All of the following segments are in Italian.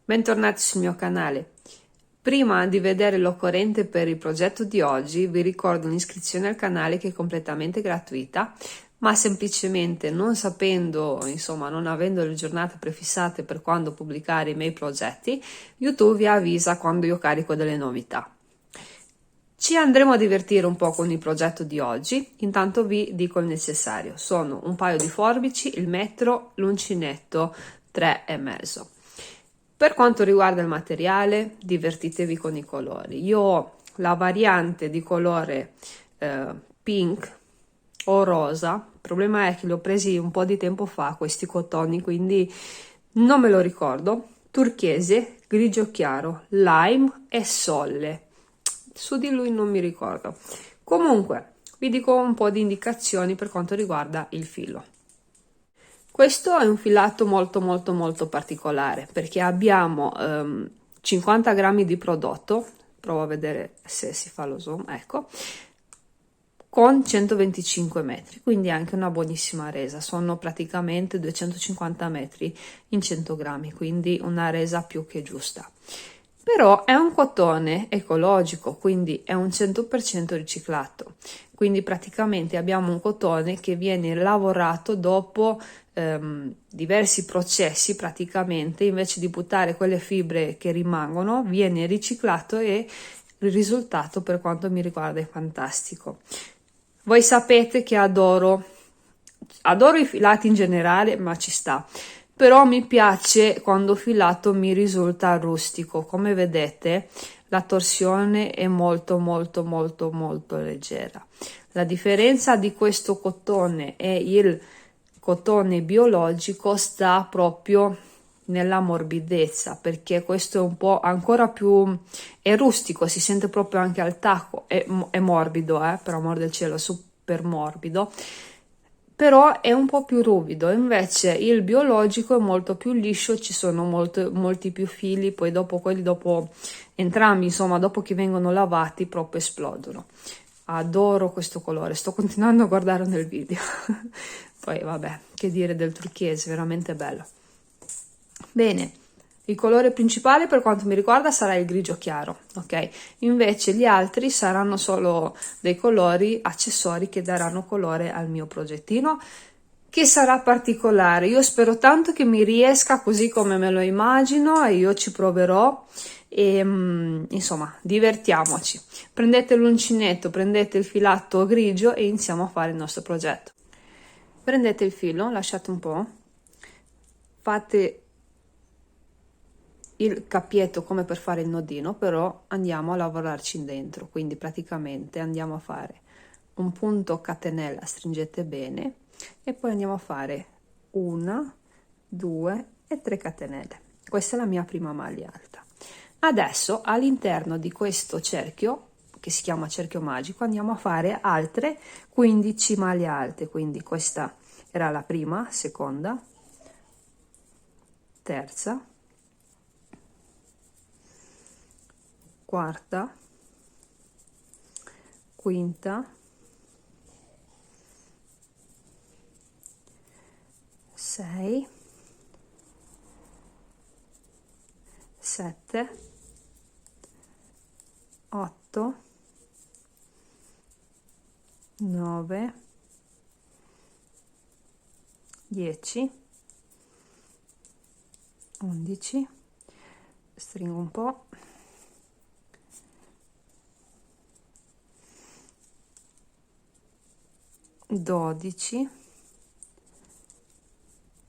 Bentornati sul mio canale. Prima di vedere l'occorrente per il progetto di oggi, vi ricordo un'iscrizione al canale che è completamente gratuita, ma semplicemente non sapendo, non avendo le giornate prefissate per quando pubblicare i miei progetti, YouTube vi avvisa quando io carico delle novità. Ci andremo a divertire un po' con il progetto di oggi, intanto vi dico il necessario. Sono un paio di forbici, il metro, l'uncinetto 3,5. Per quanto riguarda il materiale, divertitevi con i colori. Io ho la variante di colore pink o rosa, il problema è che li ho presi un po' di tempo fa questi cotoni, quindi non me lo ricordo. Turchese, grigio chiaro, lime e solle. Su di lui non mi ricordo. Comunque, vi dico un po' di indicazioni per quanto riguarda il filo. Questo è un filato molto particolare perché abbiamo 50 grammi di prodotto, provo a vedere se si fa lo zoom, ecco, con 125 metri, quindi anche una buonissima resa. Sono praticamente 250 metri in 100 grammi, quindi una resa più che giusta. Però è un cotone ecologico, quindi è un 100% riciclato, quindi praticamente abbiamo un cotone che viene lavorato dopo diversi processi. Praticamente invece di buttare quelle fibre che rimangono viene riciclato e il risultato per quanto mi riguarda è fantastico. Voi sapete che adoro i filati in generale, ma ci sta. Però mi piace quando filato mi risulta rustico. Come vedete, la torsione è molto leggera. La differenza di questo cotone e il cotone biologico sta proprio nella morbidezza, perché questo è un po' ancora più è rustico, si sente proprio anche al tacco, è morbido, per amor del cielo, super morbido, però è un po' più ruvido. Invece il biologico è molto più liscio, ci sono molti più fili, poi dopo entrambi, dopo che vengono lavati proprio esplodono. Adoro questo colore, sto continuando a guardarlo nel video. Poi vabbè, che dire del turchese, veramente bello. Bene, il colore principale per quanto mi riguarda sarà il grigio chiaro, ok? Invece gli altri saranno solo dei colori accessori che daranno colore al mio progettino, che sarà particolare. Io spero tanto che mi riesca così come me lo immagino e io ci proverò e divertiamoci. Prendete l'uncinetto, prendete il filato grigio e iniziamo a fare il nostro progetto. Prendete il filo, lasciate un po', fate il cappietto come per fare il nodino, però andiamo a lavorarci dentro, quindi praticamente andiamo a fare un punto catenella, stringete bene, e poi andiamo a fare 1, 2 e 3 catenelle. Questa è la mia prima maglia alta. Adesso all'interno di questo cerchio, che si chiama cerchio magico, andiamo a fare altre 15 maglie alte, quindi questa era la prima, seconda, terza, quarta, quinta, sei, sette, 8, 9, 10, 11, stringo un po', 12,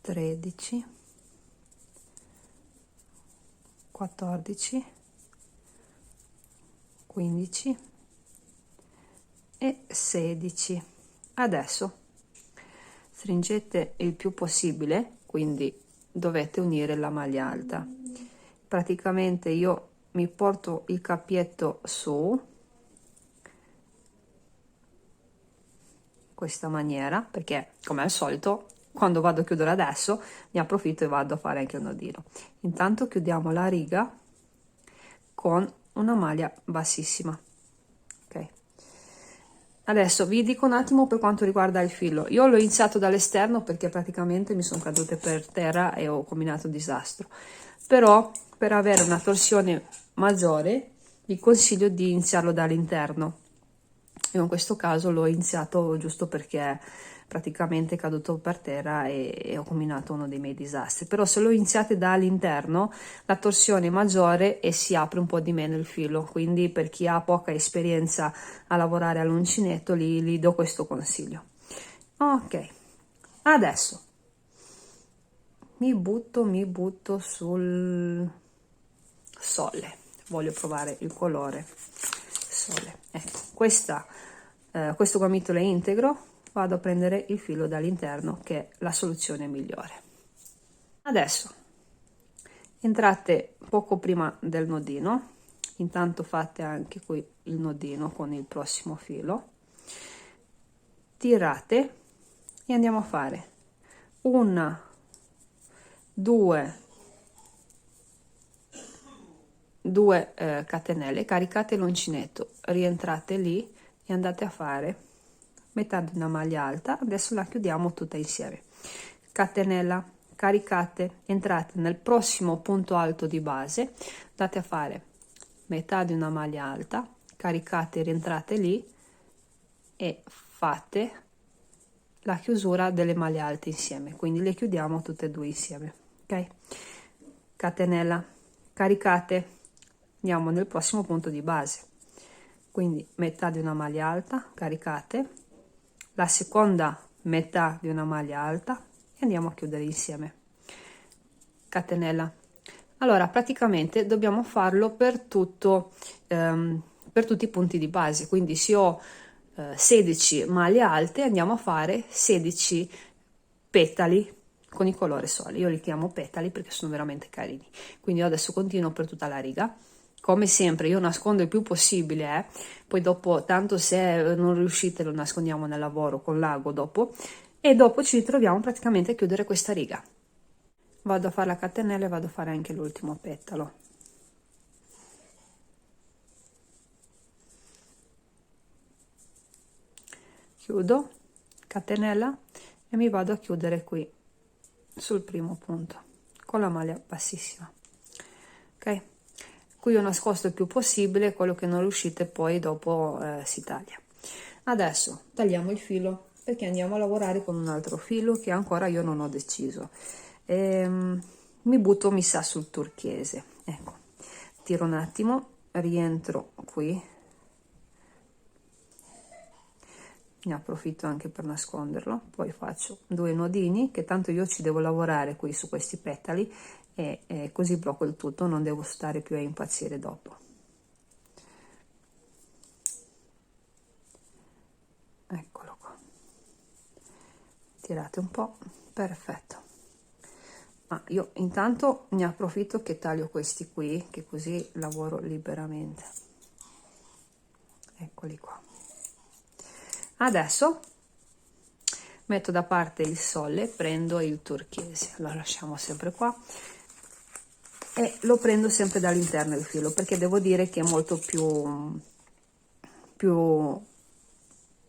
13, 14, 15 e 16. Adesso stringete il più possibile, quindi dovete unire la maglia alta. Praticamente io mi porto il cappietto su questa maniera, perché come al solito quando vado a chiudere adesso ne approfitto e vado a fare anche un nodino. Intanto chiudiamo la riga con una maglia bassissima, ok? Adesso vi dico un attimo per quanto riguarda il filo. Io l'ho iniziato dall'esterno perché praticamente mi sono cadute per terra e ho combinato disastro. però per avere una torsione maggiore vi consiglio di iniziarlo dall'interno. Io in questo caso l'ho iniziato giusto perché praticamente è caduto per terra e ho combinato uno dei miei disastri. Però se lo iniziate dall'interno la torsione è maggiore e si apre un po' di meno il filo, quindi per chi ha poca esperienza a lavorare all'uncinetto gli do questo consiglio. Ok, adesso mi butto sul sole, voglio provare il colore sole. Ecco, questo gomitolo è integro, vado a prendere il filo dall'interno che è la soluzione migliore. Adesso entrate poco prima del nodino, intanto fate anche qui il nodino con il prossimo filo, tirate e andiamo a fare una, due catenelle, caricate l'uncinetto, rientrate lì e andate a fare metà di una maglia alta. Adesso la chiudiamo tutta insieme, catenella, caricate, entrate nel prossimo punto alto di base, andate a fare metà di una maglia alta, caricate, rientrate lì e fate la chiusura delle maglie alte insieme, quindi le chiudiamo tutte e due insieme. Ok, catenella, caricate, andiamo nel prossimo punto di base, quindi metà di una maglia alta, caricate, la seconda metà di una maglia alta e andiamo a chiudere insieme, catenella. Allora praticamente dobbiamo farlo per tutto, per tutti i punti di base, quindi se ho 16 maglie alte andiamo a fare 16 petali con il colore sole. Io li chiamo petali perché sono veramente carini. Quindi io adesso continuo per tutta la riga, come sempre io nascondo il più possibile, poi dopo tanto se non riuscite lo nascondiamo nel lavoro con l'ago dopo, e dopo ci ritroviamo praticamente a chiudere questa riga. Vado a fare la catenella e vado a fare anche l'ultimo petalo. Chiudo, catenella e mi vado a chiudere qui sul primo punto con la maglia bassissima. Ok, qui ho nascosto il più possibile, quello che non riuscite poi dopo si taglia. Adesso tagliamo il filo perché andiamo a lavorare con un altro filo che ancora io non ho deciso. Mi butto, mi sa, sul turchese. Ecco, tiro un attimo, rientro qui, ne approfitto anche per nasconderlo, poi faccio 2 nodini che tanto io ci devo lavorare qui su questi petali e così blocco il tutto, non devo stare più a impazzire dopo. Eccolo qua, tirate un po', perfetto. Ma io intanto ne approfitto che taglio questi qui, che così lavoro liberamente. Eccoli qua. Adesso metto da parte il sole, prendo il turchese, lo lasciamo sempre qua e lo prendo sempre dall'interno del filo perché devo dire che è molto più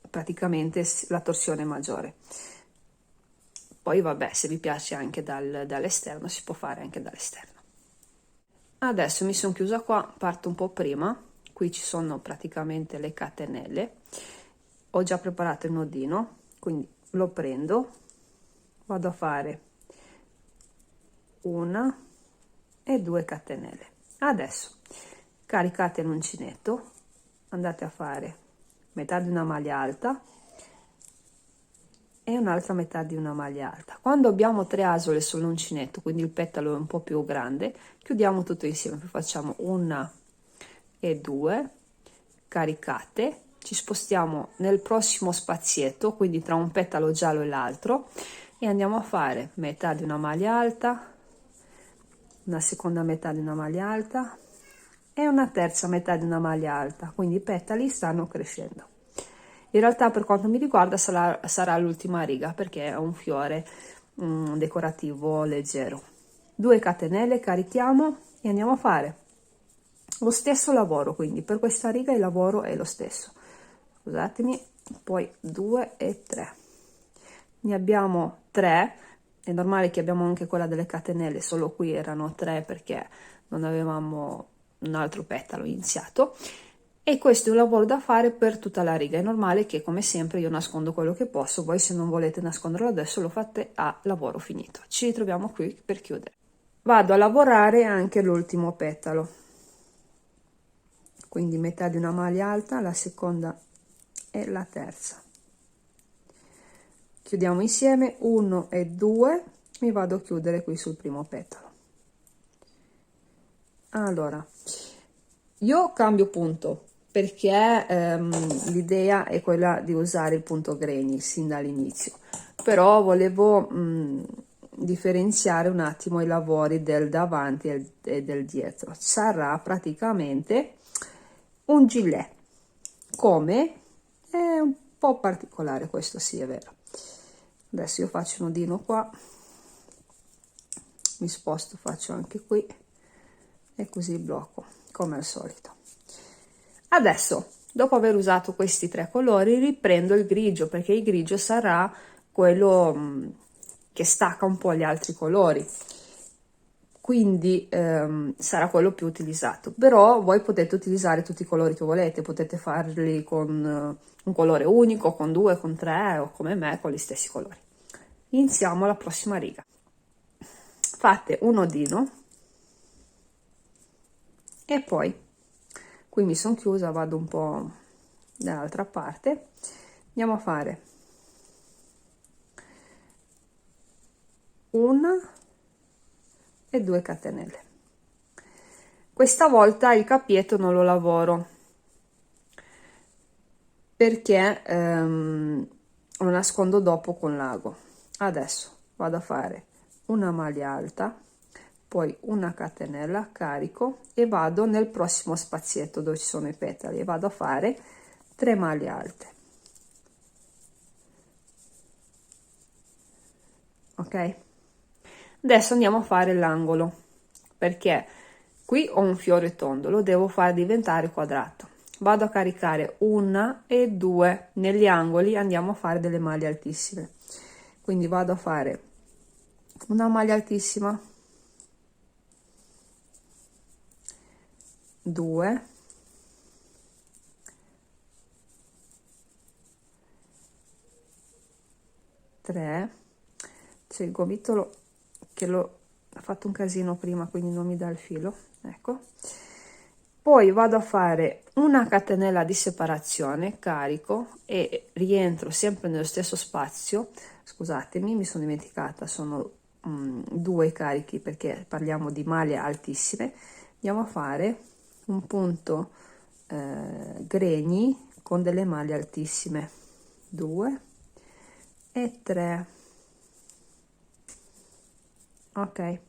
praticamente la torsione maggiore. Poi vabbè, se vi piace anche dall'esterno si può fare anche dall'esterno. Adesso mi sono chiusa qua, parto un po' prima, qui ci sono praticamente le catenelle, ho già preparato il nodino, quindi lo prendo, vado a fare 1 e 2 catenelle. Adesso caricate l'uncinetto, andate a fare metà di una maglia alta e un'altra metà di una maglia alta. Quando abbiamo 3 asole sull'uncinetto, quindi il petalo è un po' più grande, chiudiamo tutto insieme, facciamo 1 e 2, caricate, ci spostiamo nel prossimo spazietto, quindi tra un petalo giallo e l'altro, e andiamo a fare metà di una maglia alta, una seconda metà di una maglia alta e una terza metà di una maglia alta, quindi i petali stanno crescendo. In realtà per quanto mi riguarda sarà l'ultima riga perché è un fiore decorativo leggero. 2 catenelle, carichiamo e andiamo a fare lo stesso lavoro, quindi per questa riga il lavoro è lo stesso. Scusatemi, poi 2 e 3, ne abbiamo 3, È normale che abbiamo anche quella delle catenelle, solo qui erano 3 perché non avevamo un altro petalo iniziato. E questo è un lavoro da fare per tutta la riga. È normale che, come sempre, io nascondo quello che posso, voi se non volete nasconderlo adesso lo fate a lavoro finito. Ci ritroviamo qui per chiudere. Vado a lavorare anche l'ultimo petalo, quindi metà di una maglia alta, la seconda e la terza. Chiudiamo insieme 1 e 2, mi vado a chiudere qui sul primo petalo. Allora, io cambio punto perché l'idea è quella di usare il punto granny sin dall'inizio, però volevo differenziare un attimo i lavori del davanti e del dietro. Sarà praticamente un gilet, come è un po' particolare, questo sì è vero. Adesso io faccio un nodino qua, mi sposto, faccio anche qui e così blocco come al solito. Adesso, dopo aver usato questi 3 colori, riprendo il grigio, perché il grigio sarà quello che stacca un po' gli altri colori, quindi sarà quello più utilizzato. Però voi potete utilizzare tutti i colori che volete, potete farli con un colore unico, con 2, con 3 o come me con gli stessi colori. Iniziamo la prossima riga. Fate un nodino e poi qui mi sono chiusa, vado un po' dall'altra parte, andiamo a fare una e 2 catenelle. Questa volta il cappietto non lo lavoro perché lo nascondo dopo con l'ago. Adesso vado a fare una maglia alta, poi una catenella, carico e vado nel prossimo spazietto dove ci sono i petali e vado a fare 3 maglie alte. Ok, adesso andiamo a fare l'angolo, perché qui ho un fiore tondo, lo devo far diventare quadrato. Vado a caricare 1 e 2 negli angoli, andiamo a fare delle maglie altissime, quindi vado a fare una maglia altissima, 2, 3, c'è il gomitolo che ha fatto un casino prima, quindi non mi dà il filo, ecco. Poi vado a fare una catenella di separazione, carico e rientro sempre nello stesso spazio. Scusatemi, mi sono dimenticata, sono 2 carichi perché parliamo di maglie altissime. Andiamo a fare un punto granny con delle maglie altissime, 2 e 3. Ok,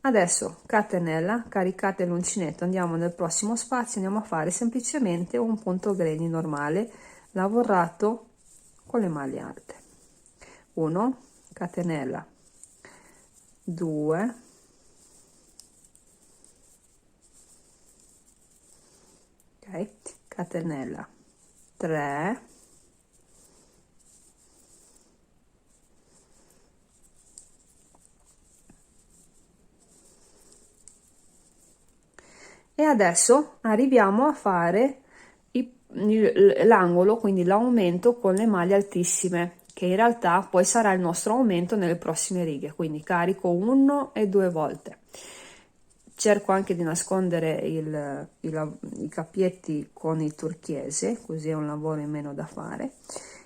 adesso catenella, caricate l'uncinetto, andiamo nel prossimo spazio, andiamo a fare semplicemente un punto granny normale lavorato con le maglie alte. 1 catenella, 2, ok, catenella, 3, e adesso arriviamo a fare l'angolo, quindi l'aumento con le maglie altissime, che in realtà poi sarà il nostro aumento nelle prossime righe. Quindi carico 1 e 2 volte, cerco anche di nascondere i cappietti con il turchese, così è un lavoro in meno da fare,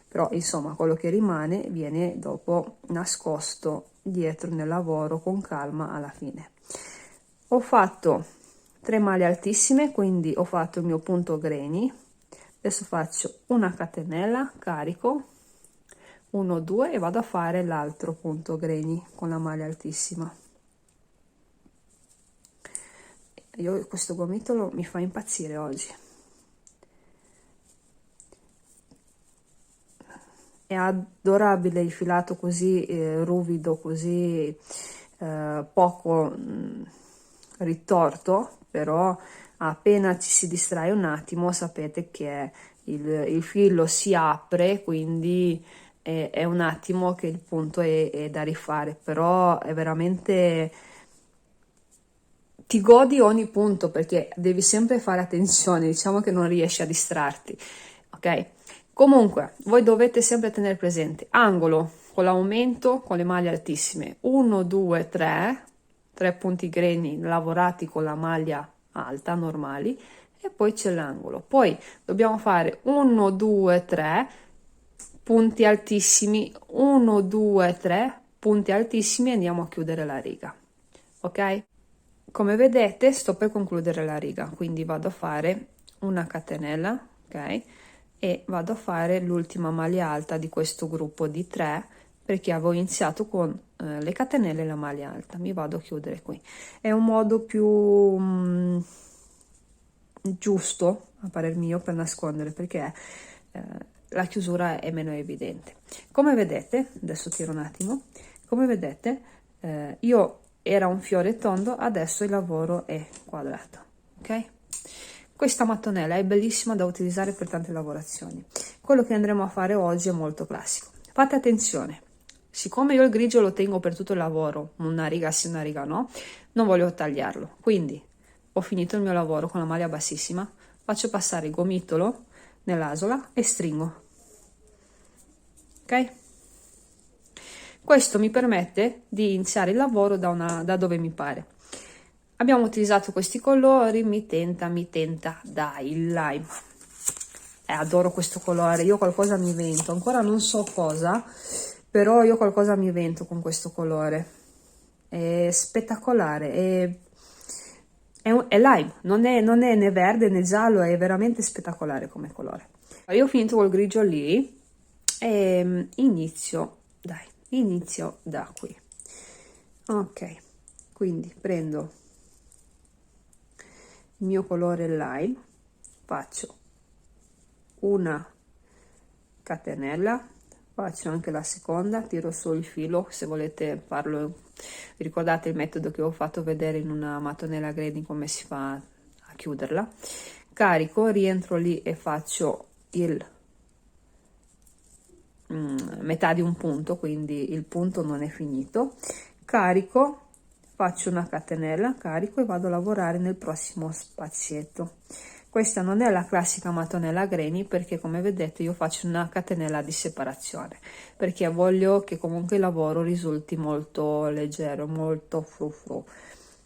però insomma quello che rimane viene dopo nascosto dietro nel lavoro con calma alla fine. Ho fatto 3 maglie altissime, quindi ho fatto il mio punto granny. Adesso faccio una catenella, carico 1 2 e vado a fare l'altro punto granny con la maglia altissima. Io questo gomitolo mi fa impazzire oggi, è adorabile il filato così ruvido, così poco ritorto, però appena ci si distrae un attimo sapete che il filo si apre, quindi è un attimo che il punto è da rifare, però è veramente, ti godi ogni punto perché devi sempre fare attenzione, diciamo che non riesci a distrarti, ok? Comunque, voi dovete sempre tenere presente angolo con l'aumento con le maglie altissime, 1, 2, 3 punti greni lavorati con la maglia alta, normali, e poi c'è l'angolo. Poi dobbiamo fare 1, 2, 3 punti altissimi, 1, 2, 3 punti altissimi e andiamo a chiudere la riga, ok? Come vedete sto per concludere la riga, quindi vado a fare una catenella, ok? E vado a fare l'ultima maglia alta di questo gruppo di 3 perché avevo iniziato con le catenelle e la maglia alta. Mi vado a chiudere qui. È un modo più giusto a parer mio per nascondere perché la chiusura è meno evidente. Come vedete, adesso tiro un attimo, come vedete io era un fiore tondo, adesso il lavoro è quadrato, ok? Questa mattonella è bellissima da utilizzare per tante lavorazioni. Quello che andremo a fare oggi è molto classico. Fate attenzione, siccome io il grigio lo tengo per tutto il lavoro, una riga sì, una riga no, non voglio tagliarlo, quindi ho finito il mio lavoro con la maglia bassissima, faccio passare il gomitolo nell'asola e stringo, ok? Questo mi permette di iniziare il lavoro da dove mi pare. Abbiamo utilizzato questi colori, mi tenta, dai, il lime. Adoro questo colore, io qualcosa mi invento, ancora non so cosa, però io qualcosa mi invento con questo colore. È spettacolare, è lime, non è né verde né giallo, è veramente spettacolare come colore. Io ho finito col grigio lì e inizio da qui, ok? Quindi prendo il mio colore lime, faccio una catenella, faccio anche la seconda, tiro su il filo, se volete farlo, ricordate il metodo che ho fatto vedere in una mattonella grading come si fa a chiuderla, carico, rientro lì e faccio il metà di un punto, quindi il punto non è finito, carico, faccio una catenella, carico e vado a lavorare nel prossimo spazietto. Questa non è la classica mattonella granny perché come vedete io faccio una catenella di separazione perché voglio che comunque il lavoro risulti molto leggero, molto frufru.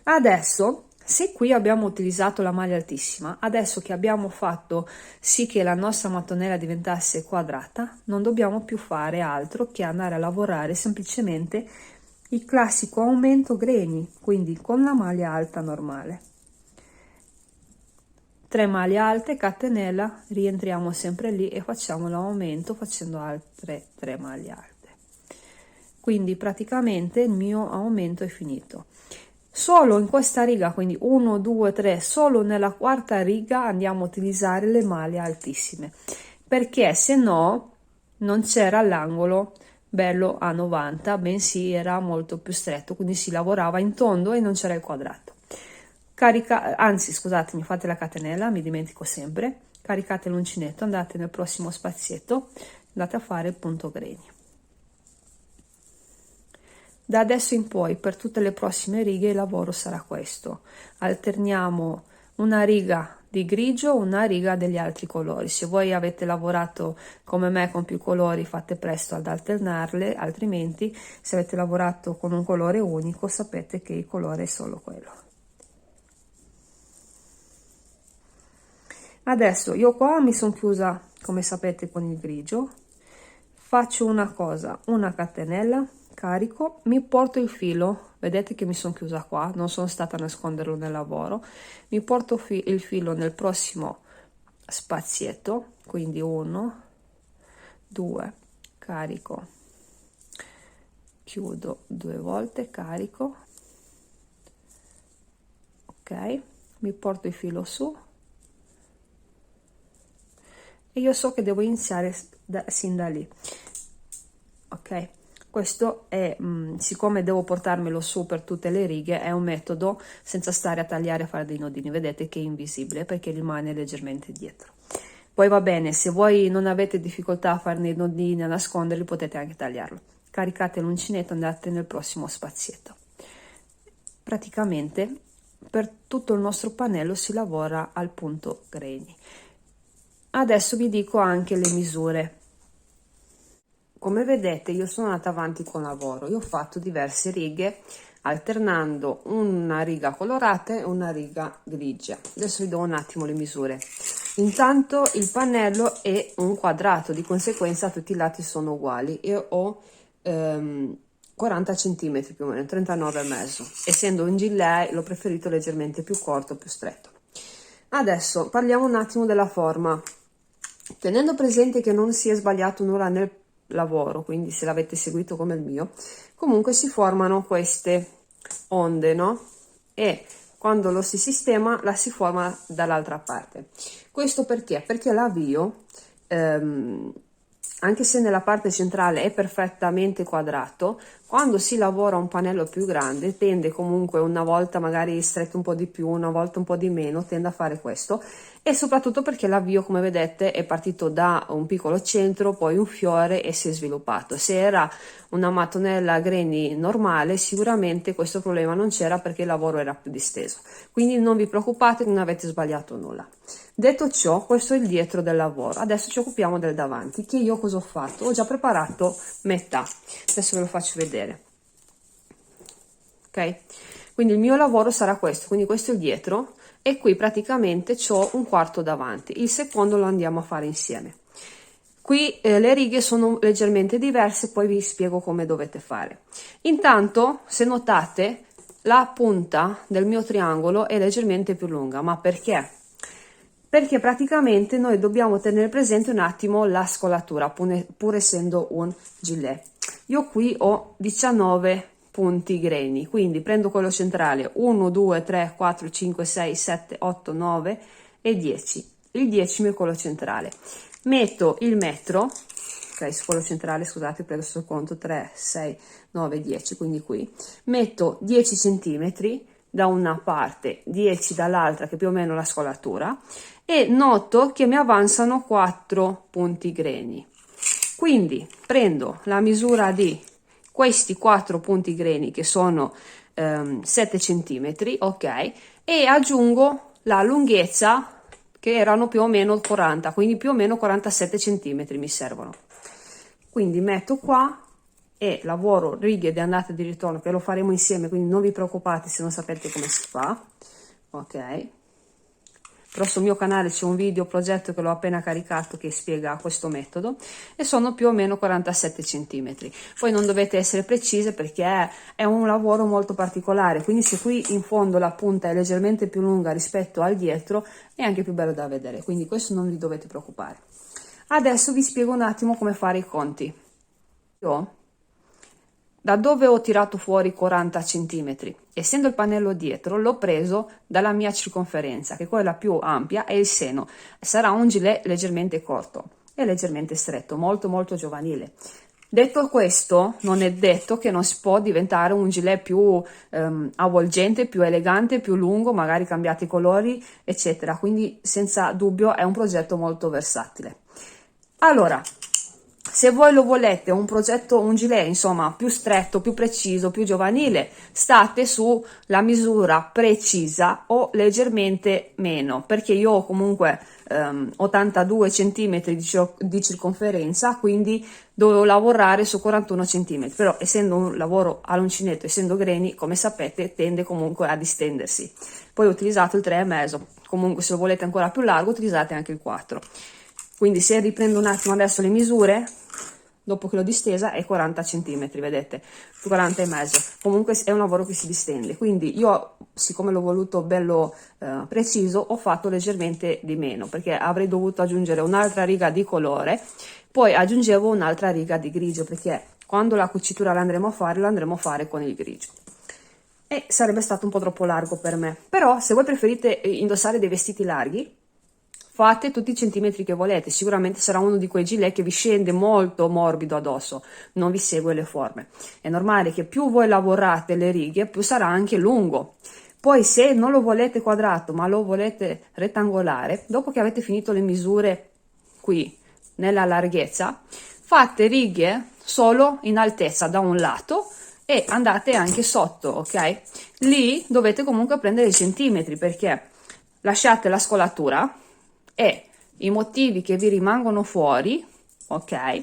Adesso, se qui abbiamo utilizzato la maglia altissima, adesso che abbiamo fatto sì che la nostra mattonella diventasse quadrata, non dobbiamo più fare altro che andare a lavorare semplicemente il classico aumento granny, quindi con la maglia alta normale. 3 maglie alte, catenella, rientriamo sempre lì e facciamo l'aumento facendo altre 3 maglie alte. Quindi praticamente il mio aumento è finito. Solo in questa riga, quindi 1, 2, 3, solo nella quarta riga andiamo a utilizzare le maglie altissime, perché se no non c'era l'angolo bello a 90, bensì era molto più stretto, quindi si lavorava in tondo e non c'era il quadrato. Anzi, scusatemi, fate la catenella, mi dimentico sempre, caricate l'uncinetto, andate nel prossimo spazietto, andate a fare il punto granny. Da adesso in poi per tutte le prossime righe il lavoro sarà questo, alterniamo una riga di grigio, una riga degli altri colori. Se voi avete lavorato come me con più colori fate presto ad alternarle, altrimenti se avete lavorato con un colore unico sapete che il colore è solo quello. Adesso io qua mi sono chiusa come sapete con il grigio, faccio una cosa, una catenella, carico, mi porto il filo, vedete che mi sono chiusa qua, non sono stata a nasconderlo nel lavoro, mi porto il filo nel prossimo spazietto, quindi 1, 2, carico, chiudo 2 volte, carico, ok, mi porto il filo su e io so che devo iniziare sin da lì, ok? Questo è, siccome devo portarmelo su per tutte le righe, è un metodo senza stare a tagliare e fare dei nodini, vedete che è invisibile perché rimane leggermente dietro. Poi va bene, se voi non avete difficoltà a farne i nodini, a nasconderli, potete anche tagliarlo. Caricate l'uncinetto e andate nel prossimo spazietto. Praticamente per tutto il nostro pannello si lavora al punto grainy. Adesso vi dico anche le misure. Come vedete io sono andata avanti con lavoro, io ho fatto diverse righe alternando una riga colorata e una riga grigia. Adesso vi do un attimo le misure. Intanto il pannello è un quadrato, di conseguenza tutti i lati sono uguali. Io ho 40 cm più o meno, 39,5. Essendo un gilet l'ho preferito leggermente più corto, più stretto. Adesso parliamo un attimo della forma. Tenendo presente che non si è sbagliato nulla nel lavoro, quindi se l'avete seguito come il mio, comunque si formano queste onde, no? E quando lo si sistema la si forma dall'altra parte. Questo perché? Perché l'avvio, anche se nella parte centrale è perfettamente quadrato, quando si lavora un pannello più grande tende comunque, una volta magari stretto un po' di più, una volta un po' di meno, tende a fare questo, e soprattutto perché l'avvio, come vedete, è partito da un piccolo centro, poi un fiore e si è sviluppato. Se era una mattonella grainy normale sicuramente questo problema non c'era, perché il lavoro era più disteso, quindi non vi preoccupate, non avete sbagliato nulla. Detto ciò, questo è il dietro del lavoro. Adesso ci occupiamo del davanti, che io cosa ho fatto? Ho già preparato metà, adesso ve lo faccio vedere. Ok, quindi il mio lavoro sarà questo, quindi questo è il dietro e qui praticamente c'ho un quarto davanti, il secondo lo andiamo a fare insieme. Qui le righe sono leggermente diverse, poi vi spiego come dovete fare. Intanto, se notate, la punta del mio triangolo è leggermente più lunga. Ma perché? Perché praticamente noi dobbiamo tenere presente un attimo la scolatura, pur essendo un gilet. Io qui ho 19 punti grainy, quindi prendo quello centrale 1, 2, 3, 4, 5, 6, 7, 8, 9 e 10. Il 10 è quello centrale. Metto il metro, ok, su quello centrale, scusate, prendo sul conto 3, 6, 9, 10, quindi qui metto 10 centimetri da una parte, 10 dall'altra, che più o meno la scolatura, e noto che mi avanzano 4 punti grainy. Quindi prendo la misura di questi 4 punti grainy, che sono 7 centimetri, ok, e aggiungo la lunghezza, che erano più o meno 40, quindi più o meno 47 centimetri mi servono. Quindi metto qua e lavoro righe di andata e di ritorno, che lo faremo insieme, quindi non vi preoccupate se non sapete come si fa. Ok, però sul mio canale c'è un video progetto che l'ho appena caricato che spiega questo metodo, e sono più o meno 47 centimetri. Poi non dovete essere precise perché è un lavoro molto particolare, quindi se qui in fondo la punta è leggermente più lunga rispetto al dietro è anche più bello da vedere, quindi questo non vi dovete preoccupare. Adesso vi spiego un attimo come fare i conti. Io da dove ho tirato fuori 40 centimetri? Essendo il pannello dietro, l'ho preso dalla mia circonferenza, che è quella più ampia, e il seno. Sarà un gilet leggermente corto e leggermente stretto, molto molto giovanile. Detto questo, non è detto che non si può diventare un gilet più avvolgente, più elegante, più lungo, magari cambiate i colori, eccetera. Quindi senza dubbio è un progetto molto versatile. Allora, se voi lo volete un progetto, un gilet insomma più stretto, più preciso, più giovanile, state sulla misura precisa o leggermente meno, perché io ho comunque 82 cm di circonferenza, quindi dovevo lavorare su 41 cm, però essendo un lavoro all'uncinetto, essendo grainy, come sapete, tende comunque a distendersi. Poi ho utilizzato il 3,5, comunque se lo volete ancora più largo utilizzate anche il 4. Quindi se riprendo un attimo adesso le misure, dopo che l'ho distesa è 40 cm, vedete, 40,5. Comunque è un lavoro che si distende, quindi io, siccome l'ho voluto bello preciso, ho fatto leggermente di meno, perché avrei dovuto aggiungere un'altra riga di colore, poi aggiungevo un'altra riga di grigio, perché quando la cucitura l'andremo a fare con il grigio. E sarebbe stato un po' troppo largo per me, però se voi preferite indossare dei vestiti larghi, fate tutti i centimetri che volete, sicuramente sarà uno di quei gilet che vi scende molto morbido addosso, non vi segue le forme. È normale che più voi lavorate le righe, più sarà anche lungo. Poi se non lo volete quadrato, ma lo volete rettangolare, dopo che avete finito le misure qui nella larghezza, fate righe solo in altezza da un lato e andate anche sotto, ok? Lì dovete comunque prendere i centimetri, perché lasciate la scolatura e i motivi che vi rimangono fuori, ok?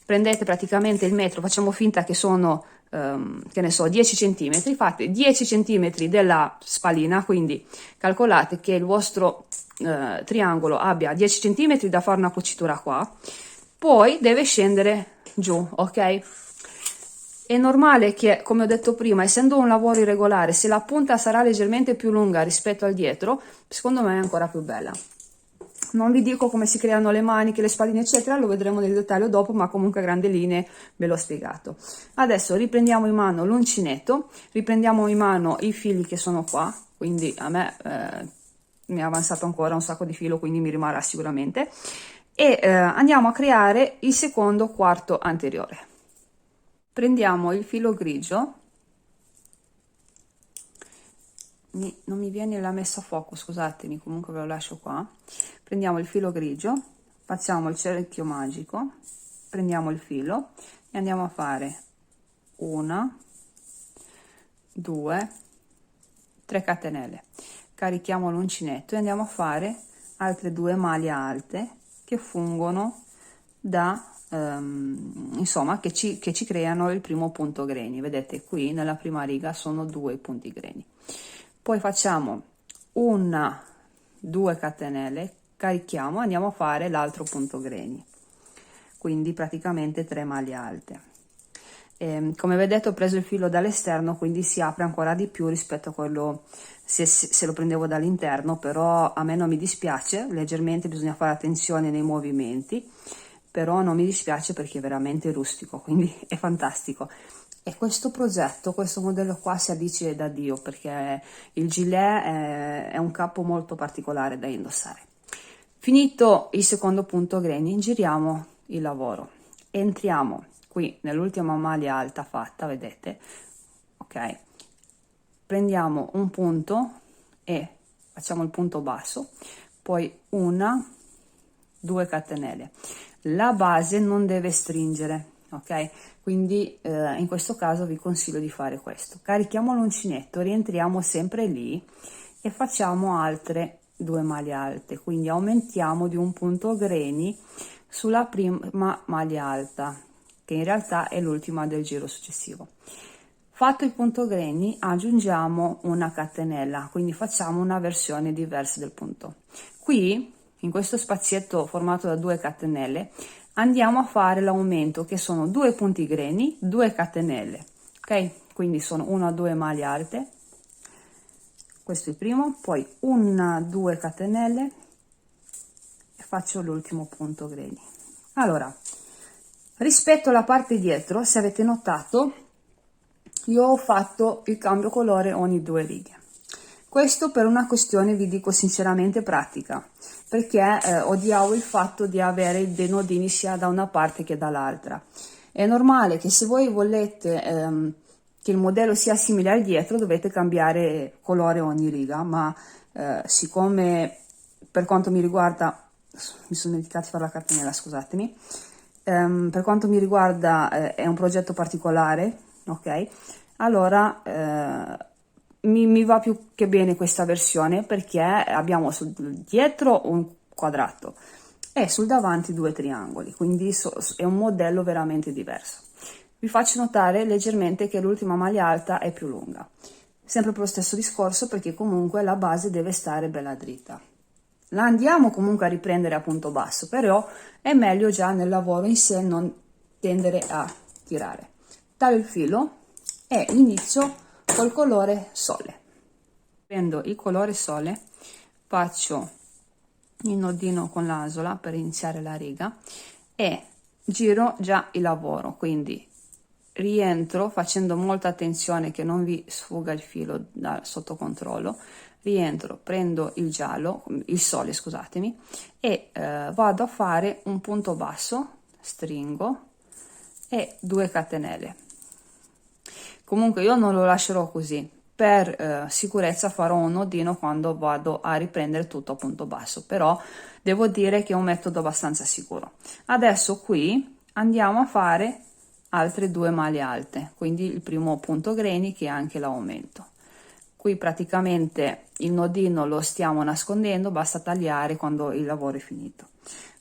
Prendete praticamente il metro, facciamo finta che sono che ne so, 10 centimetri, fate 10 centimetri della spalina, quindi calcolate che il vostro triangolo abbia 10 centimetri da fare una cucitura qua, poi deve scendere giù, ok? È normale che, come ho detto prima, essendo un lavoro irregolare, se la punta sarà leggermente più lunga rispetto al dietro, secondo me è ancora più bella. Non vi dico come si creano le maniche, le spalline eccetera, lo vedremo nel dettaglio dopo, ma comunque a grandi linee ve l'ho spiegato. Adesso riprendiamo in mano l'uncinetto, riprendiamo in mano i fili che sono qua, quindi a me mi è avanzato ancora un sacco di filo, quindi mi rimarrà sicuramente, e andiamo a creare il secondo quarto anteriore. Prendiamo il filo grigio, non mi viene la messa a fuoco, scusatemi, comunque ve lo lascio qua. Prendiamo il filo grigio, facciamo il cerchio magico, prendiamo il filo e andiamo a fare 1, 2, 3 catenelle, carichiamo l'uncinetto e andiamo a fare altre 2 maglie alte che fungono da insomma che ci creano il primo punto greni. Vedete qui nella prima riga sono 2 punti greni. Poi facciamo 1, 2 catenelle, carichiamo, andiamo a fare l'altro punto greni, quindi praticamente 3 maglie alte. Come vedete ho preso il filo dall'esterno, quindi si apre ancora di più rispetto a quello se lo prendevo dall'interno, però a me non mi dispiace, leggermente bisogna fare attenzione nei movimenti, però non mi dispiace perché è veramente rustico, quindi è fantastico. E questo progetto, questo modello qua si addice da Dio, perché il gilet è un capo molto particolare da indossare. Finito il secondo punto greni, giriamo il lavoro, entriamo qui nell'ultima maglia alta fatta, vedete, ok? Prendiamo un punto e facciamo il punto basso, poi 1, 2 catenelle. La base non deve stringere, ok? Quindi in questo caso vi consiglio di fare questo. Carichiamo l'uncinetto, rientriamo sempre lì e facciamo altre 2 maglie alte, quindi aumentiamo di un punto greni sulla prima maglia alta, che in realtà è l'ultima del giro successivo. Fatto il punto greni aggiungiamo una catenella, quindi facciamo una versione diversa del punto. Qui in questo spazietto formato da 2 catenelle andiamo a fare l'aumento, che sono 2 punti greni, 2 catenelle, ok? Quindi sono 1, 2 maglie alte, questo è il primo, poi 1, 2 catenelle e faccio l'ultimo punto greni. Allora, rispetto alla parte dietro, se avete notato, io ho fatto il cambio colore ogni 2 righe. Questo per una questione, vi dico sinceramente, pratica, perché odiavo il fatto di avere dei nodini sia da una parte che dall'altra. È normale che se voi volete che il modello sia simile al dietro, dovete cambiare colore ogni riga, ma siccome per quanto mi riguarda, mi sono dimenticato di fare la catenella, scusatemi, per quanto mi riguarda è un progetto particolare, ok? Allora mi va più che bene questa versione, perché abbiamo sul dietro un quadrato e sul davanti 2 triangoli, quindi è un modello veramente diverso. Vi faccio notare leggermente che l'ultima maglia alta è più lunga, sempre per lo stesso discorso, perché comunque la base deve stare bella dritta. La andiamo comunque a riprendere a punto basso, però è meglio già nel lavoro in sé non tendere a tirare. Taglio il filo e inizio col colore sole. Prendo il colore sole, faccio il nodino con l'asola per iniziare la riga e giro già il lavoro, quindi rientro facendo molta attenzione che non vi sfuga il filo sotto controllo, rientro, prendo il giallo, il sole scusatemi, e vado a fare un punto basso, stringo e 2 catenelle. Comunque io non lo lascerò così, per sicurezza farò un nodino quando vado a riprendere tutto a punto basso, però devo dire che è un metodo abbastanza sicuro. Adesso qui andiamo a fare altre 2 maglie alte, quindi il primo punto greni che è anche l'aumento. Qui praticamente il nodino lo stiamo nascondendo, basta tagliare quando il lavoro è finito.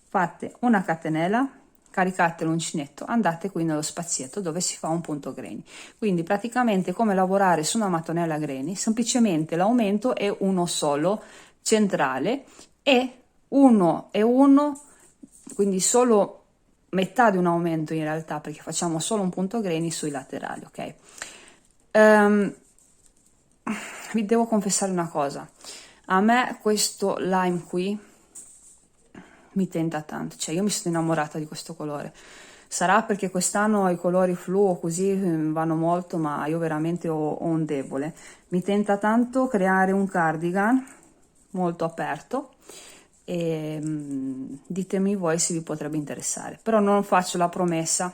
Fate una catenella, caricate l'uncinetto, andate qui nello spazietto dove si fa un punto greni. Quindi praticamente come lavorare su una mattonella greni, semplicemente l'aumento è uno solo, centrale, e uno e uno, quindi solo metà di un aumento in realtà, perché facciamo solo un punto greni sui laterali, ok? Vi devo confessare una cosa, a me questo lime qui mi tenta tanto, cioè io mi sono innamorata di questo colore. Sarà perché quest'anno i colori fluo così vanno molto, ma io veramente ho un debole. Mi tenta tanto creare un cardigan molto aperto e ditemi voi se vi potrebbe interessare, però non faccio la promessa.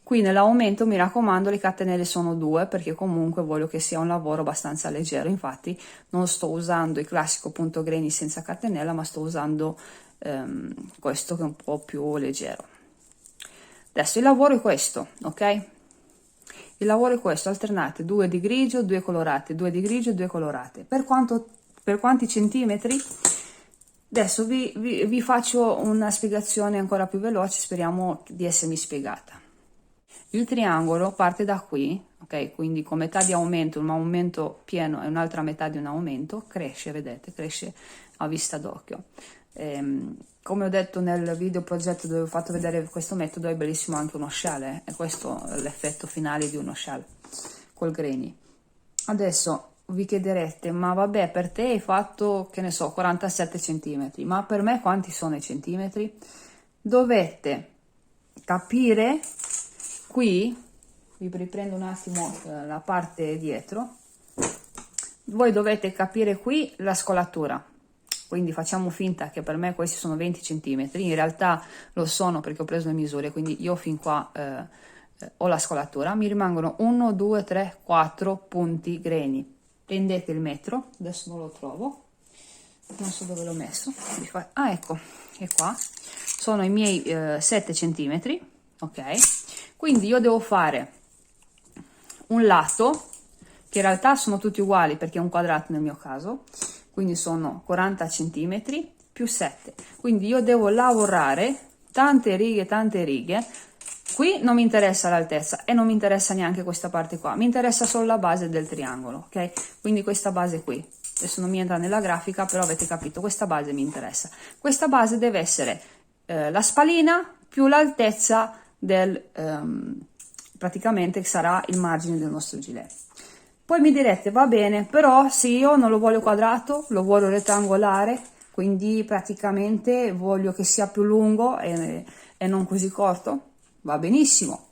Qui nell'aumento mi raccomando le catenelle sono 2 perché comunque voglio che sia un lavoro abbastanza leggero, infatti non sto usando il classico punto greni senza catenella, ma sto usando questo che è un po' più leggero. Adesso il lavoro è questo, ok? Il lavoro è questo, alternate 2 di grigio, 2 colorate, 2 di grigio, 2 colorate. Per quanti centimetri? Adesso vi faccio una spiegazione ancora più veloce, speriamo di essermi spiegata. Il triangolo parte da qui, ok? Quindi con metà di aumento, un aumento pieno e un'altra metà di un aumento, cresce, vedete, cresce a vista d'occhio. Come ho detto nel video progetto dove ho fatto vedere questo metodo, è bellissimo anche uno scialle, e questo è l'effetto finale di uno scialle col greni. Adesso vi chiederete, ma vabbè, per te hai fatto, che ne so, 47 centimetri, ma per me quanti sono i centimetri? Dovete capire qui, vi riprendo un attimo la parte dietro, voi dovete capire qui la scolatura. Quindi facciamo finta che per me questi sono 20 centimetri, in realtà lo sono perché ho preso le misure, quindi io fin qua ho la scolatura, mi rimangono 1, 2, 3, 4 punti greni. Prendete il metro, adesso non lo trovo, non so dove l'ho messo, ah ecco, è qua, sono i miei 7 centimetri, ok? Quindi io devo fare un lato, che in realtà sono tutti uguali perché è un quadrato nel mio caso, quindi sono 40 centimetri più 7, quindi io devo lavorare tante righe. Qui non mi interessa l'altezza e non mi interessa neanche questa parte qua, mi interessa solo la base del triangolo, ok? Quindi questa base qui, adesso non mi entra nella grafica, però avete capito, questa base mi interessa. Questa base deve essere la spalina più l'altezza del praticamente che sarà il margine del nostro gilet. Poi mi direte, va bene, però se io non lo voglio quadrato, lo voglio rettangolare, quindi praticamente voglio che sia più lungo e non così corto, va benissimo.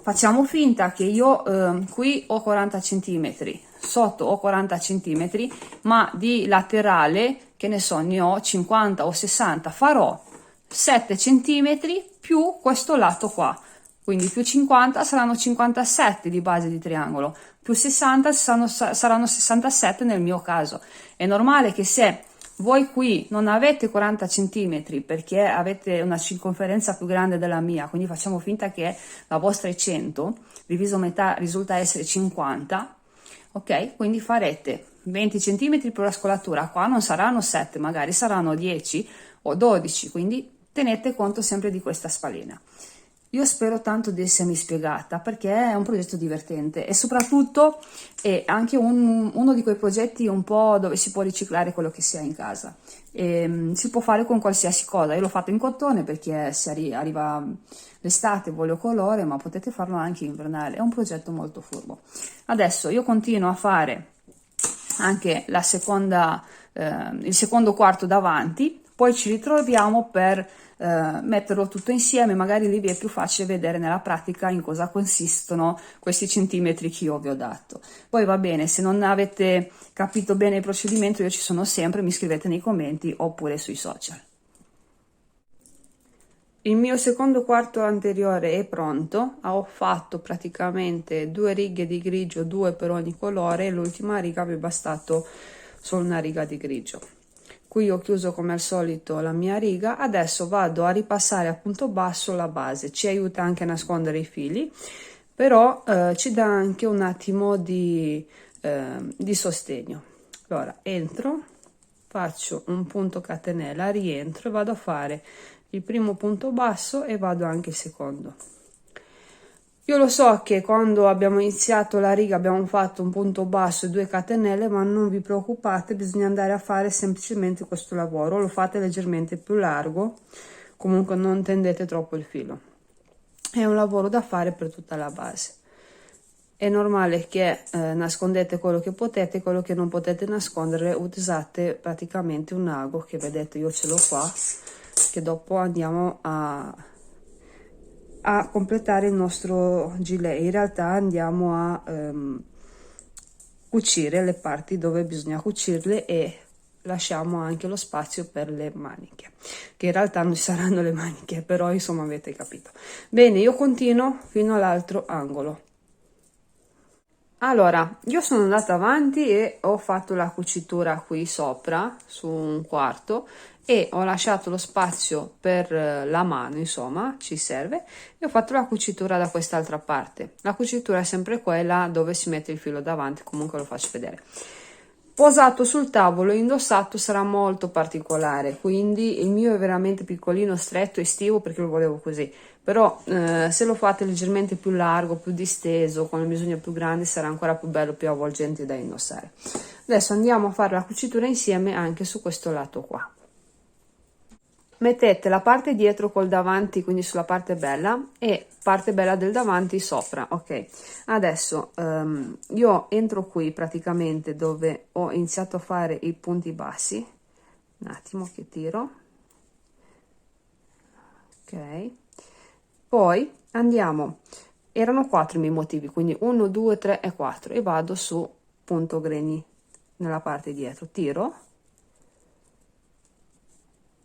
Facciamo finta che io qui ho 40 centimetri, sotto ho 40 centimetri, ma di laterale, che ne so, ne ho 50 o 60, farò 7 centimetri più questo lato qua. Quindi più 50 saranno 57 di base di triangolo, più 60 saranno 67 nel mio caso. È normale che se voi qui non avete 40 centimetri perché avete una circonferenza più grande della mia, quindi facciamo finta che la vostra è 100, diviso metà risulta essere 50, ok? Quindi farete 20 centimetri più la scolatura, qua non saranno 7, magari saranno 10 o 12, quindi tenete conto sempre di questa spalina. Io spero tanto di essermi spiegata perché è un progetto divertente e soprattutto è anche uno di quei progetti un po' dove si può riciclare quello che si ha in casa. Si può fare con qualsiasi cosa, io l'ho fatto in cotone perché se arriva l'estate voglio colore, ma potete farlo anche invernale, è un progetto molto furbo. Adesso io continuo a fare anche il secondo quarto davanti, poi ci ritroviamo per metterlo tutto insieme, magari lì vi è più facile vedere nella pratica in cosa consistono questi centimetri che io vi ho dato. Poi va bene, se non avete capito bene il procedimento io ci sono sempre, mi scrivete nei commenti oppure sui social. Il mio secondo quarto anteriore è pronto, ho fatto praticamente 2 righe di grigio, 2 per ogni colore, e l'ultima riga mi è bastato solo una riga di grigio. Qui ho chiuso come al solito la mia riga, adesso vado a ripassare a punto basso la base, ci aiuta anche a nascondere i fili, però ci dà anche un attimo di sostegno. Allora entro, faccio un punto catenella, rientro e vado a fare il primo punto basso e vado anche il secondo. Io lo so che quando abbiamo iniziato la riga abbiamo fatto un punto basso e 2 catenelle, ma non vi preoccupate, bisogna andare a fare semplicemente questo lavoro, lo fate leggermente più largo, comunque non tendete troppo il filo. È un lavoro da fare per tutta la base. È normale che nascondete quello che potete, quello che non potete nascondere usate praticamente un ago, che vedete io ce l'ho qua, che dopo andiamo a completare il nostro gilet. In realtà andiamo a cucire le parti dove bisogna cucirle e lasciamo anche lo spazio per le maniche, che in realtà non ci saranno le maniche, però insomma avete capito. Bene, io continuo fino all'altro angolo. Allora, io sono andata avanti e ho fatto la cucitura qui sopra su un quarto e ho lasciato lo spazio per la mano, insomma, ci serve, e ho fatto la cucitura da quest'altra parte. La cucitura è sempre quella dove si mette il filo davanti, comunque lo faccio vedere. Posato sul tavolo, indossato, sarà molto particolare, quindi il mio è veramente piccolino, stretto, estivo, perché lo volevo così, però se lo fate leggermente più largo, più disteso, con le misure più grandi, sarà ancora più bello, più avvolgente da indossare. Adesso andiamo a fare la cucitura insieme anche su questo lato qua. Mettete la parte dietro col davanti, quindi sulla parte bella, e parte bella del davanti sopra. Ok, adesso io entro qui praticamente dove ho iniziato a fare i punti bassi. Un attimo che tiro. Ok, poi andiamo, erano 4 i miei motivi, quindi 1 2 3 e 4, e vado su punto greni nella parte dietro, tiro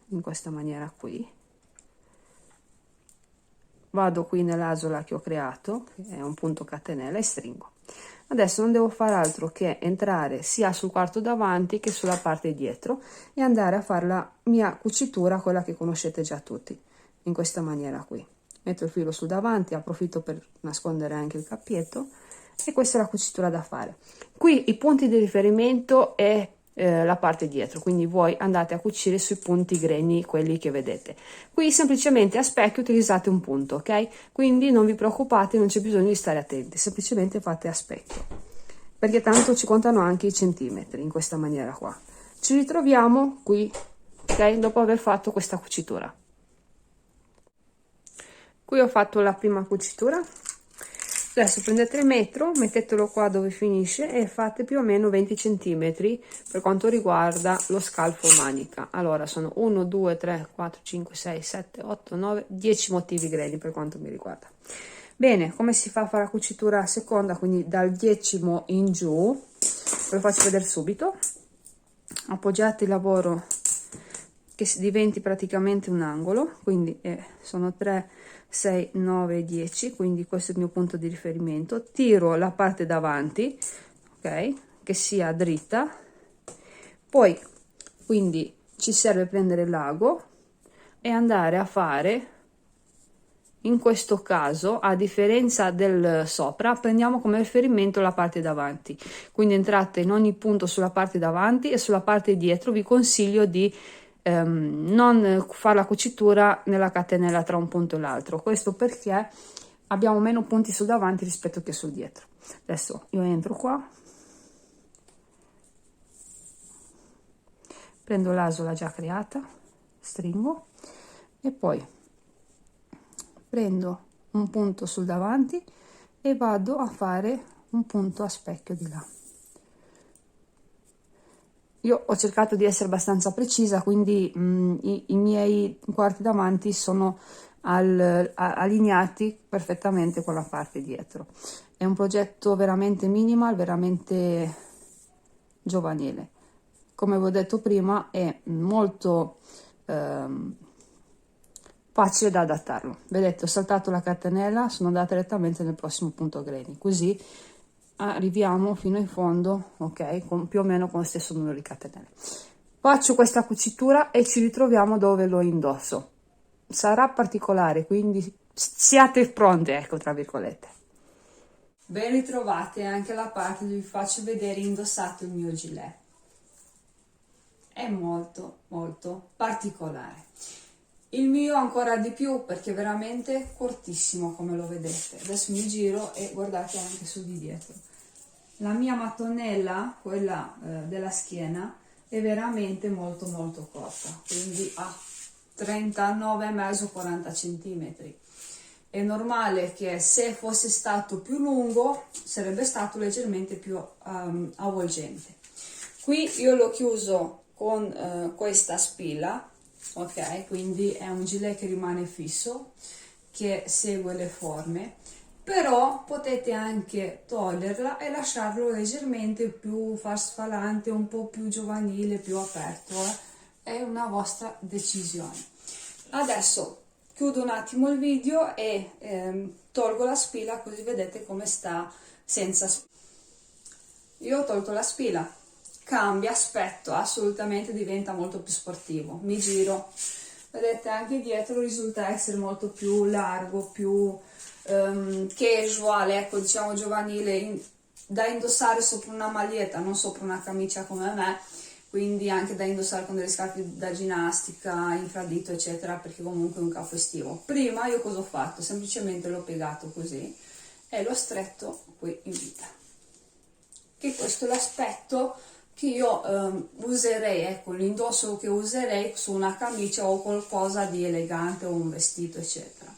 in questa maniera qui, vado qui nell'asola che ho creato, che è un punto catenella, e stringo. Adesso non devo fare altro che entrare sia sul quarto davanti che sulla parte dietro e andare a fare la mia cucitura, quella che conoscete già tutti, in questa maniera qui. Metto il filo sul davanti, approfitto per nascondere anche il cappietto, e questa è la cucitura da fare. Qui i punti di riferimento è la parte dietro, quindi voi andate a cucire sui punti greni, quelli che vedete. Qui semplicemente a specchio utilizzate un punto, ok? Quindi non vi preoccupate, non c'è bisogno di stare attenti, semplicemente fate a specchio, perché tanto ci contano anche i centimetri in questa maniera qua. Ci ritroviamo qui, ok? Dopo aver fatto questa cucitura. Qui ho fatto la prima cucitura. Adesso prendete il metro, mettetelo qua dove finisce e fate più o meno 20 centimetri per quanto riguarda lo scalfo manica. Allora sono 1 2 3 4 5 6 7 8 9 10 motivi greni per quanto mi riguarda. Bene, come si fa a fare la cucitura seconda, quindi dal 10° in giù? Ve lo faccio vedere subito. Appoggiate il lavoro che si diventi praticamente un angolo, quindi sono 3 6 9 10, quindi questo è il mio punto di riferimento. Tiro la parte davanti, ok, che sia dritta, poi quindi ci serve prendere l'ago e andare a fare, in questo caso, a differenza del sopra, prendiamo come riferimento la parte davanti, quindi entrate in ogni punto sulla parte davanti, e sulla parte dietro vi consiglio di non fare la cucitura nella catenella tra un punto e l'altro, questo perché abbiamo meno punti sul davanti rispetto che sul dietro. Adesso io entro qua, prendo l'asola già creata, stringo e poi prendo un punto sul davanti e vado a fare un punto a specchio di là. Io ho cercato di essere abbastanza precisa, quindi i miei quarti davanti sono allineati perfettamente con la parte dietro. È un progetto veramente minimal, veramente giovanile. Come vi ho detto prima, è molto facile da adattarlo. Vedete, ho saltato la catenella, sono andata direttamente nel prossimo punto granny, così arriviamo fino in fondo, ok, con più o meno con lo stesso numero di catenelle. Faccio questa cucitura e ci ritroviamo dove lo indosso. Sarà particolare, quindi siate pronte, ecco, tra virgolette. Ben ritrovate anche la parte dove vi faccio vedere indossato il mio gilet. È molto molto particolare. Il mio ancora di più perché è veramente cortissimo, come lo vedete. Adesso mi giro e guardate anche su di dietro. La mia mattonella, quella della schiena, è veramente molto molto corta, quindi ha 39,5-40 centimetri. È normale che se fosse stato più lungo sarebbe stato leggermente più avvolgente. Qui io l'ho chiuso con questa spilla, ok, quindi è un gilet che rimane fisso, che segue le forme, però potete anche toglierla e lasciarlo leggermente più farfallante, un po' più giovanile, più aperto, è una vostra decisione. Adesso chiudo un attimo il video e tolgo la spilla così vedete come sta senza spilla. Io ho tolto la spilla, cambia aspetto, assolutamente diventa molto più sportivo. Mi giro, vedete anche dietro risulta essere molto più largo, più casual, ecco, diciamo giovanile, da indossare sopra una maglietta, non sopra una camicia come me, quindi anche da indossare con delle scarpe da ginnastica, infradito eccetera, perché comunque è un capo estivo. Prima io cosa ho fatto? Semplicemente l'ho piegato così e l'ho stretto qui in vita, che questo è l'aspetto che io userei, ecco, l'indosso che userei su una camicia o qualcosa di elegante o un vestito eccetera.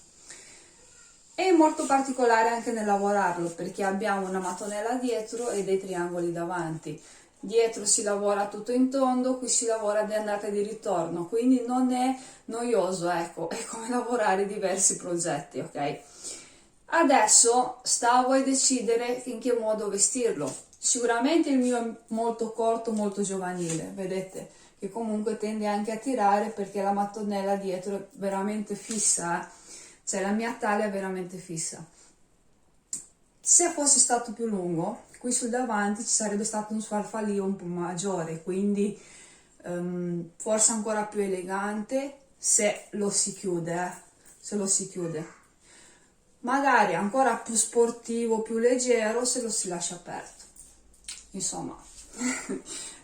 È molto particolare anche nel lavorarlo perché abbiamo una mattonella dietro e dei triangoli davanti. Dietro si lavora tutto in tondo, qui si lavora di andata e di ritorno, quindi non è noioso, ecco, è come lavorare diversi progetti, ok? Adesso sta a voi decidere in che modo vestirlo. Sicuramente il mio è molto corto, molto giovanile, vedete? Che comunque tende anche a tirare perché la mattonella dietro è veramente fissa, cioè la mia taglia è veramente fissa. Se fosse stato più lungo, qui sul davanti ci sarebbe stato un sfarfallio un po' maggiore, quindi forse ancora più elegante se lo si chiude, se lo si chiude. Magari ancora più sportivo, più leggero se lo si lascia aperto. Insomma,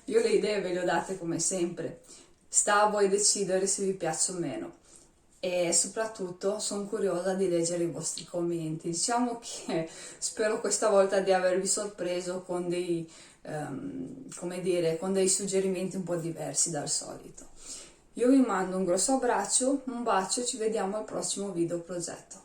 io le idee ve le ho date come sempre, sta a voi decidere se vi piace o meno. E soprattutto sono curiosa di leggere i vostri commenti. Diciamo che spero questa volta di avervi sorpreso con dei, come dire, con dei suggerimenti un po' diversi dal solito. Io vi mando un grosso abbraccio, un bacio e ci vediamo al prossimo video progetto.